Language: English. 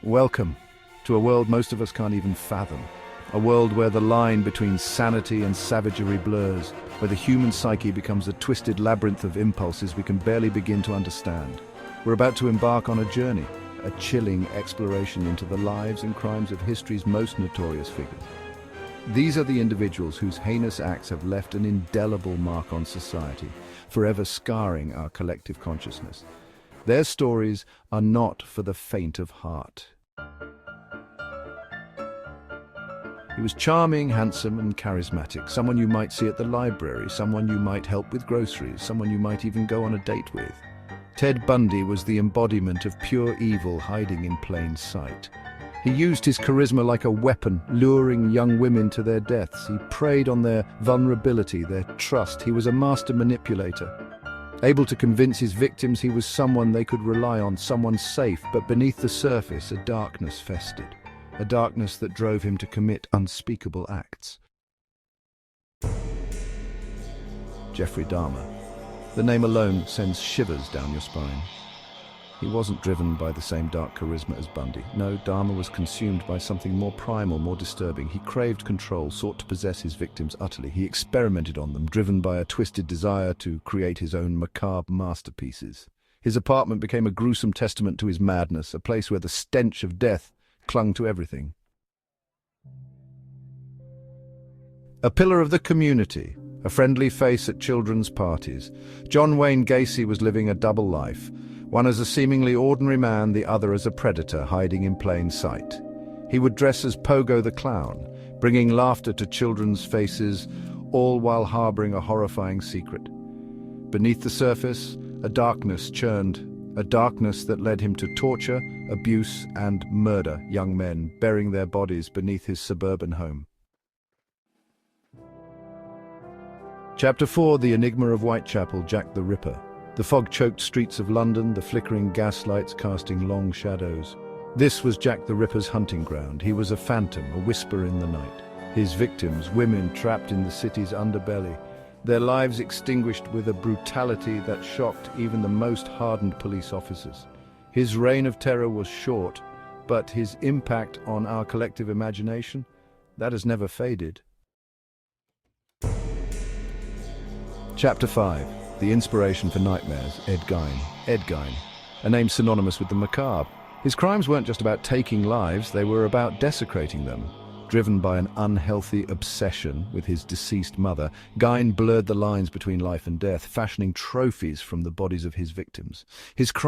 Welcome to a world most of us can't even fathom. A world where the line between sanity and savagery blurs, where the human psyche becomes a twisted labyrinth of impulses we can barely begin to understand. We're about to embark on a journey, a chilling exploration into the lives and crimes of history's most notorious figures. These are the individuals whose heinous acts have left an indelible mark on society, forever scarring our collective consciousness. Their stories are not for the faint of heart. He was charming, handsome, and charismatic, someone you might see at the library, someone you might help with groceries, someone you might even go on a date with. Ted Bundy was the embodiment of pure evil hiding in plain sight. He used his charisma like a weapon, luring young women to their deaths. He preyed on their vulnerability, their trust. He was a master manipulator. Able to convince his victims he was someone they could rely on, someone safe, but beneath the surface a darkness festered. A darkness that drove him to commit unspeakable acts. Jeffrey Dahmer. The name alone sends shivers down your spine. He wasn't driven by the same dark charisma as Bundy. No, Dahmer was consumed by something more primal, more disturbing. He craved control, sought to possess his victims utterly. He experimented on them, driven by a twisted desire to create his own macabre masterpieces. His apartment became a gruesome testament to his madness, a place where the stench of death clung to everything. A pillar of the community, a friendly face at children's parties, John Wayne Gacy was living a double life, one as a seemingly ordinary man, the other as a predator hiding in plain sight. He would dress as Pogo the Clown, bringing laughter to children's faces, all while harboring a horrifying secret. Beneath the surface, a darkness churned, a darkness that led him to torture, abuse, and murder young men, burying their bodies beneath his suburban home. Chapter 4: The Enigma of Whitechapel, Jack the Ripper. The fog-choked streets of London, the flickering gaslights casting long shadows. This was Jack the Ripper's hunting ground. He was a phantom, a whisper in the night. His victims, women trapped in the city's underbelly, their lives extinguished with a brutality that shocked even the most hardened police officers. His reign of terror was short, but his impact on our collective imagination, that has never faded. Chapter 5. The inspiration for nightmares, Ed Gein. Ed Gein, a name synonymous with the macabre. His crimes weren't just about taking lives, they were about desecrating them. Driven by an unhealthy obsession with his deceased mother, Gein blurred the lines between life and death, fashioning trophies from the bodies of his victims. His crimes